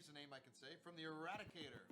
decent name I can say, from the Eradicator.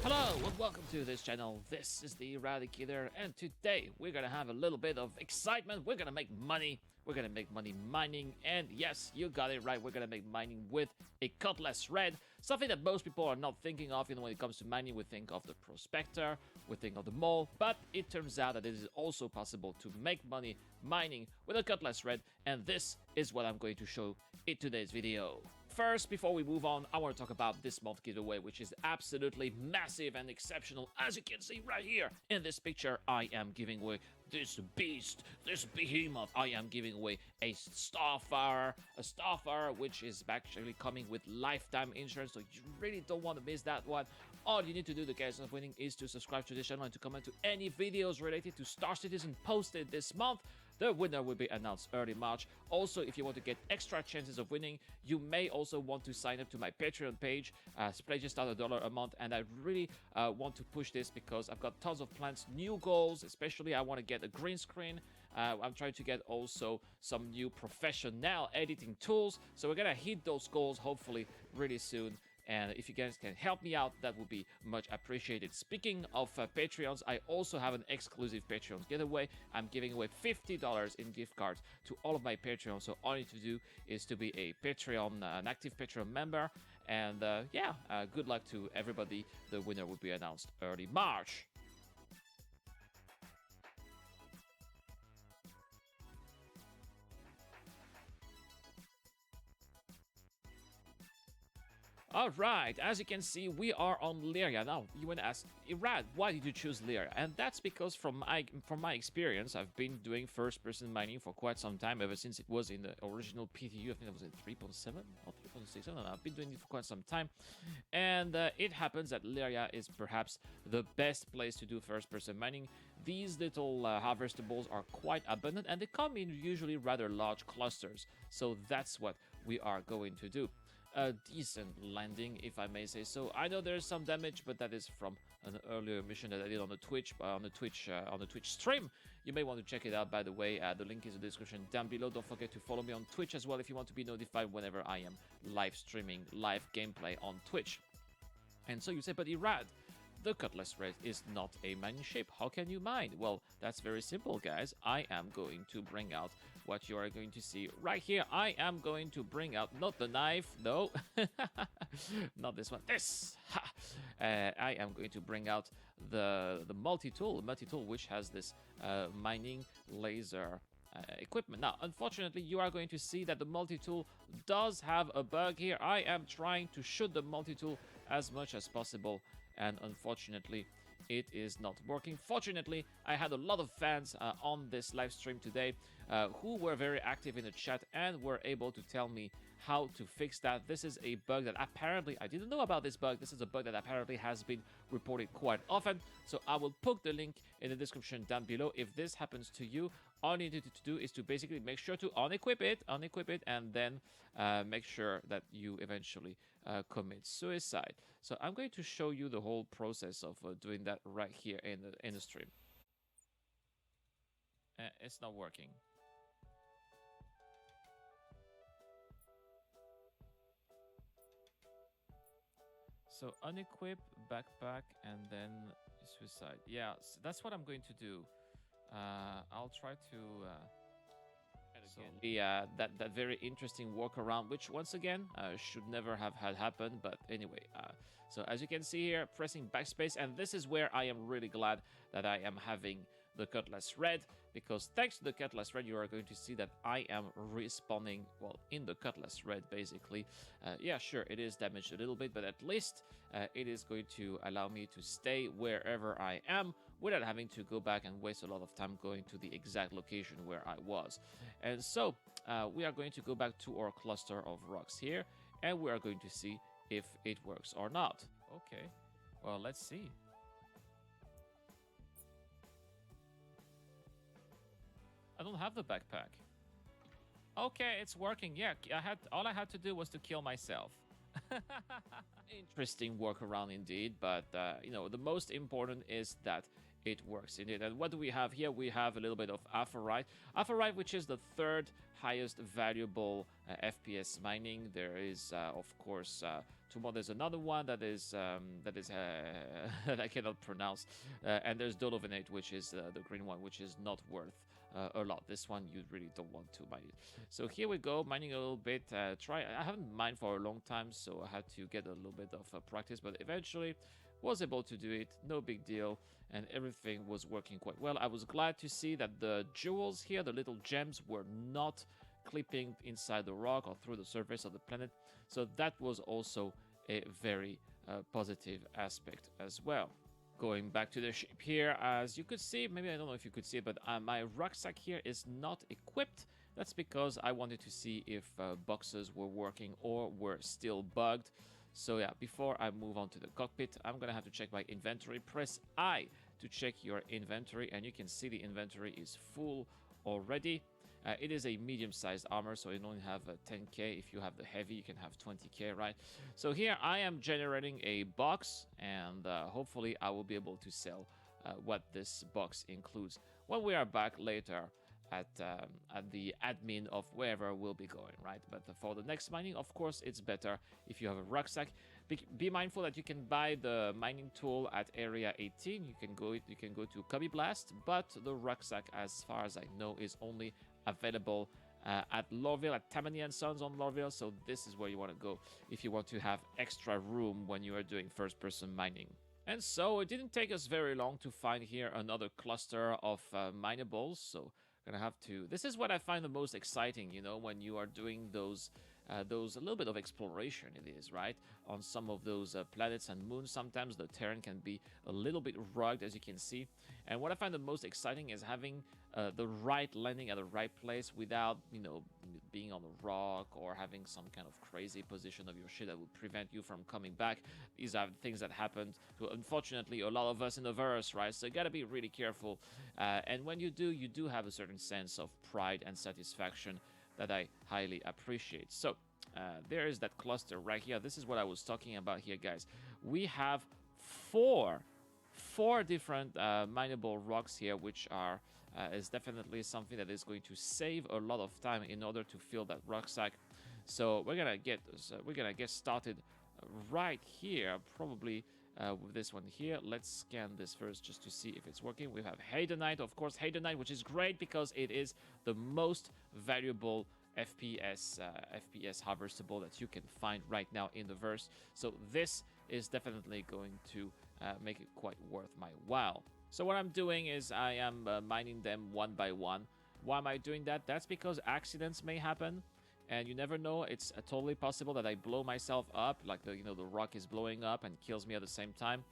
Hello and welcome to this channel. This is the Eradicator, and today we're gonna have a little bit of excitement. We're gonna make money. We're gonna make money mining, and yes, you got it right. We're gonna make mining with a Cutlass Red, something that most people are not thinking of. You know, when it comes to mining, we think of the Prospector, we think of the mole, but it turns out that it is also possible to make money mining with a Cutlass Red, and this is what I'm going to show in today's video. First, before we move on, I want to talk about this month giveaway, which is absolutely massive and exceptional. As you can see right here in this picture, I am giving away this beast, this behemoth. I am giving away a Starfire, which is actually coming with lifetime insurance, so you really don't want to miss that one. All you need to do to get of winning is to subscribe to this channel and to comment to any videos related to Star Citizen posted this month. The winner will be announced early March. Also, if you want to get extra chances of winning, you may also want to sign up to my Patreon page. Pledges start $1 a month, and I really want to push this because I've got tons of plans, new goals, especially I want to get a green screen. I'm trying to get also some new professional editing tools. So we're going to hit those goals hopefully really soon. And if you guys can help me out, that would be much appreciated. Speaking of Patreons, I also have an exclusive Patreon giveaway. I'm giving away $50 in gift cards to all of my Patreons. So all you need to do is to be a Patreon, an active Patreon member. And good luck to everybody. The winner will be announced early March. Alright, as you can see, we are on Lyria. Now, you want to ask, Irad, why did you choose Lyria? And that's because from my experience, I've been doing first-person mining for quite some time, ever since it was in the original PTU. I think it was in 3.7 or 3.6. I don't know. I've been doing it for quite some time. And it happens that Lyria is perhaps the best place to do first-person mining. These little harvestables are quite abundant, and they come in usually rather large clusters. So that's what we are going to do. A decent landing, if I may say so. I know there's some damage, but that is from an earlier mission that I did on the Twitch, on the Twitch stream. You may want to check it out, by the way. The link is in the description down below. Don't forget to follow me on Twitch as well if you want to be notified whenever I am live streaming live gameplay on Twitch. And so you say, but Irad, the Cutlass Red is not a mining ship. How can you mine? Well, that's very simple, guys. I am going to bring out what you are going to see right here. I am going to bring out, not the knife, no, not this one, this. I am going to bring out the multi-tool, which has this mining laser equipment. Now, unfortunately, you are going to see that the multi-tool does have a bug here. I am trying to shoot the multi-tool as much as possible, and unfortunately, it is not working. Fortunately, I had a lot of fans on this live stream today who were very active in the chat and were able to tell me how to fix that. This is a bug that apparently, I didn't know about this bug. This is a bug that apparently has been reported quite often. So I will put the link in the description down below. If this happens to you, all you need to do is to basically make sure to unequip it, and then make sure that you eventually commit suicide. So I'm going to show you the whole process of doing that right here in the stream. It's not working. So unequip, backpack, and then suicide. Yeah, so that's what I'm going to do. I'll try to... that very interesting workaround, which once again should never have had happen. But anyway, so as you can see here, pressing backspace, and this is where I am really glad that I am having the Cutlass Red, because thanks to the Cutlass Red, you are going to see that I am respawning, well, in the Cutlass Red, basically. Yeah, sure, it is damaged a little bit, but at least it is going to allow me to stay wherever I am without having to go back and waste a lot of time going to the exact location where I was. And so we are going to go back to our cluster of rocks here, and we are going to see if it works or not. Okay, well, let's see. I don't have the backpack. Okay, it's working. Yeah, all I had to do was to kill myself. Interesting workaround indeed, but you know, the most important is that it works indeed. And what do we have here? We have a little bit of Aphorite, which is the third highest valuable FPS mining. There is, of course, tomorrow there's another one that is that I cannot pronounce, and there's Dolovinate, which is the green one, which is not worth a lot. This one you really don't want to mine it. So here we go, mining a little bit. I haven't mined for a long time, so I had to get a little bit of practice, but eventually was able to do it. No big deal, and everything was working quite well. I was glad to see that the jewels here, the little gems, were not clipping inside the rock or through the surface of the planet. So that was also a very positive aspect as well. Going back to the ship here, as you could see, maybe I don't know if you could see it, but my rucksack here is not equipped. That's because I wanted to see if boxes were working or were still bugged. So yeah, before I move on to the cockpit, I'm gonna have to check my inventory. Press I to check your inventory, and you can see the inventory is full already. It is a medium-sized armor, so you only have 10k. If you have the heavy, you can have 20k, right? So here I am generating a box, and hopefully I will be able to sell what this box includes when we are back later at the admin of wherever we'll be going, right? But for the next mining, of course, it's better if you have a rucksack. Be mindful that you can buy the mining tool at area 18. You can go to Cubby Blast, but the rucksack, as far as I know, is only available at Lorville, at Tammany and Sons on Lorville. So this is where you want to go if you want to have extra room when you are doing first-person mining. And so it didn't take us very long to find here another cluster of minables. So gonna have to. This is what I find the most exciting, you know, when you are doing those a little bit of exploration. It is right on some of those planets and moons. Sometimes the terrain can be a little bit rugged, as you can see. And what I find the most exciting is having the right landing at the right place without, you know, being on a rock or having some kind of crazy position of your ship that would prevent you from coming back. These are things that happened to, unfortunately, a lot of us in the verse, right? So you gotta be really careful. And when you do have a certain sense of pride and satisfaction that I highly appreciate. So there is that cluster right here. This is what I was talking about here, guys. We have four different mineable rocks here, which are is definitely something that is going to save a lot of time in order to fill that rucksack. So we're gonna get started right here, probably with this one here. Let's scan this first just to see if it's working. We have Haydenite, of course, Haydenite, which is great because it is the most valuable FPS harvestable that you can find right now in the verse. So this is definitely going to make it quite worth my while. So what I'm doing is I am mining them one by one. Why am I doing that? That's because accidents may happen, and you never know. It's totally possible that I blow myself up, like the rock is blowing up and kills me at the same time.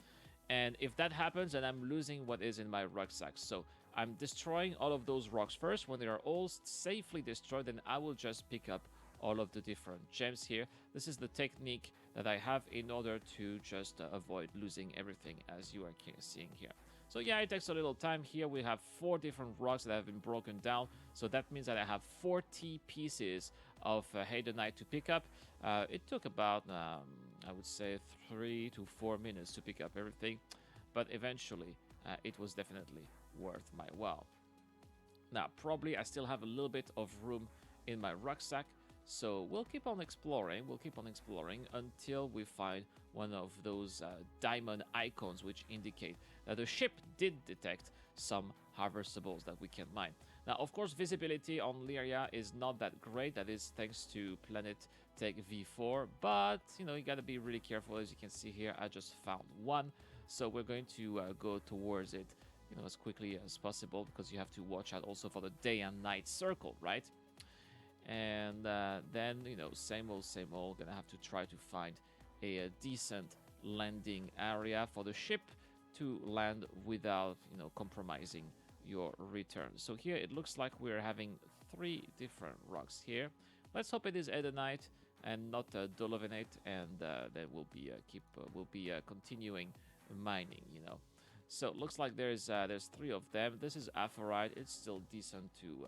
And if that happens, then I'm losing what is in my rucksack. So I'm destroying all of those rocks first. When they are all safely destroyed, then I will just pick up all of the different gems here. This is the technique that I have in order to just avoid losing everything, as you are seeing here. So yeah, it takes a little time. Here we have 4 different rocks that have been broken down. So that means that I have 40 pieces of Haydenite to pick up. It took about, I would say, 3 to 4 minutes to pick up everything. But eventually, it was definitely worth my while. Now, probably I still have a little bit of room in my rucksack. So we'll keep on exploring. We'll keep on exploring until we find one of those diamond icons which indicate that the ship did detect some harvestables that we can mine. Now, of course, visibility on Lyria is not that great. That is thanks to Planet Tech V4. But, you know, you got to be really careful. As you can see here, I just found one. So we're going to go towards it, you know, as quickly as possible, because you have to watch out also for the day and night circle, right? And then, you know, same old, gonna have to try to find a decent landing area for the ship to land without, you know, compromising your return. So here it looks like we're having 3 different rocks here. Let's hope it is Edenite and not Dolovinate, and then we'll be continuing mining, you know. So it looks like there's 3 of them. This is Aphorite. It's still decent to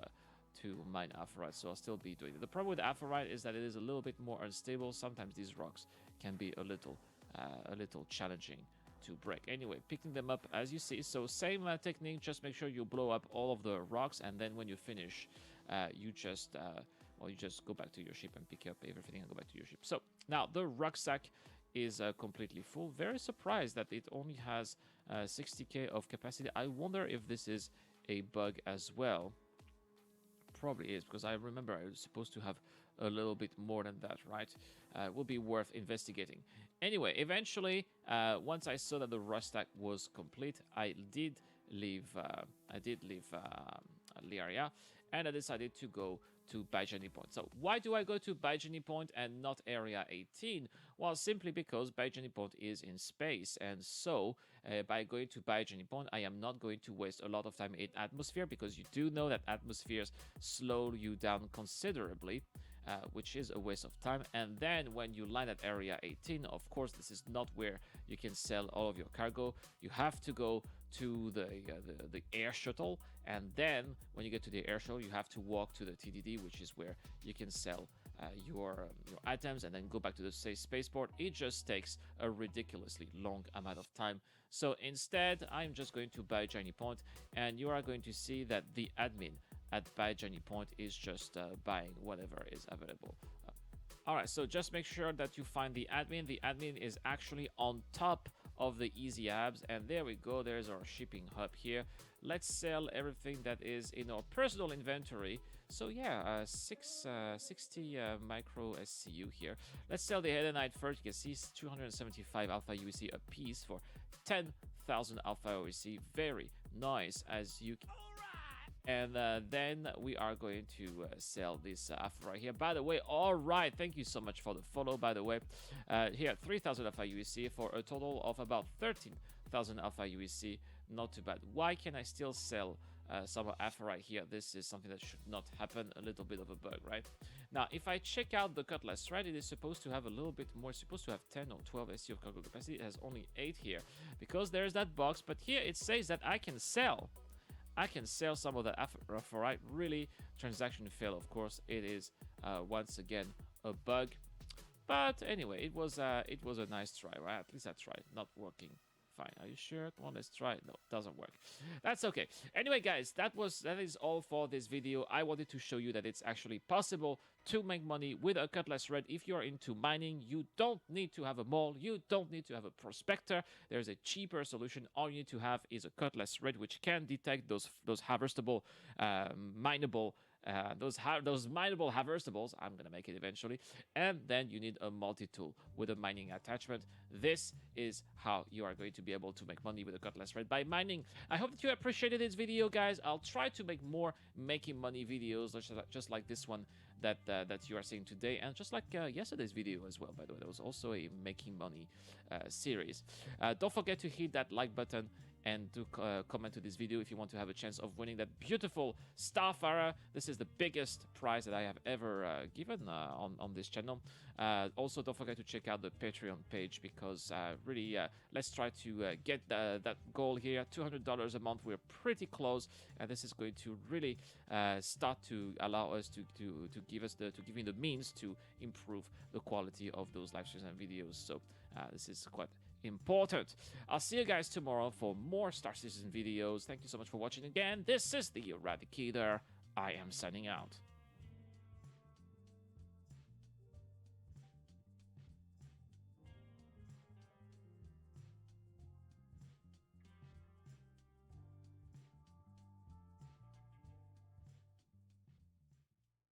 mine Aphorite, so I'll still be doing it. The problem with Aphorite is that it is a little bit more unstable. Sometimes these rocks can be a little challenging to break. Anyway, picking them up as you see. So same technique, just make sure you blow up all of the rocks, and then when you finish, you just you just go back to your ship and pick up everything and go back to your ship. So now the rucksack is completely full. Very surprised that it only has 60k of capacity. I wonder if this is a bug as well. Probably is, because I remember I was supposed to have a little bit more than that, right? Will be worth investigating. Anyway, eventually, once I saw that the rucksack was complete, I did leave Lyria, and I decided to go to Bajani Point. So why do I go to Bajani Point and not Area 18? Well, simply because Bajani Point is in space, and so by going to Bajani Point, I am not going to waste a lot of time in atmosphere, because you do know that atmospheres slow you down considerably, which is a waste of time. And then when you land at Area 18, of course, this is not where you can sell all of your cargo. You have to go to the air shuttle, and then when you get to the air shuttle, you have to walk to the TDD, which is where you can sell your items, and then go back to the spaceport. It just takes a ridiculously long amount of time. So instead, I'm just going to Bajani Point, and you are going to see that the admin at Bajani Point is just buying whatever is available. Alright, so just make sure that you find the admin. The admin is actually on top of the easy abs, and there we go. There's our shipping hub here. Let's sell everything that is in our personal inventory. So yeah, 60 micro SCU here. Let's sell the Helenite first. You can see 275 alpha UEC a piece for 10,000 alpha UEC. Very nice, as you can. And then we are going to sell this alpha right here. By the way, all right, thank you so much for the follow, by the way. Here, 3,000 alpha UEC for a total of about 13,000 alpha UEC. Not too bad. Why can I still sell some alpha right here? This is something that should not happen. A little bit of a bug, right? Now, if I check out the Cutlass, right, it is supposed to have a little bit more. It's supposed to have 10 or 12 SC of cargo capacity. It has only 8 here, because there's that box. But here it says that I can sell some of the alpha, right? Really, transaction fail, of course. It is once again a bug. But anyway, it was a nice try, right? At least I tried. Not working. Fine. Are you sure? Come on, let's try it. No, doesn't work. That's okay. Anyway, guys, that is all for this video. I wanted to show you that it's actually possible to make money with a Cutlass Red. If you're into mining, you don't need to have a mole. You don't need to have a Prospector. There's a cheaper solution. All you need to have is a Cutlass Red, which can detect those harvestable, mineable. Those mineable harvestables, I'm gonna make it eventually, and then you need a multi-tool with a mining attachment. This is how you are going to be able to make money with a Cutlass Red, by mining. I hope that you appreciated this video, guys. I'll try to make more making money videos, just like this one that you are seeing today, and just like yesterday's video as well. By the way, there was also a making money series. Don't forget to hit that like button and to comment to this video if you want to have a chance of winning that beautiful Starfarer. This is the biggest prize that I have ever given on this channel. Also, don't forget to check out the Patreon page, because really, let's try to get that goal here, $200 a month. We're pretty close, and this is going to really start to allow us to give me the means to improve the quality of those live streams and videos. So this is quite important. I'll see you guys tomorrow for more Star Citizen videos. Thank you so much for watching again. This is the Eradicator. I am signing out.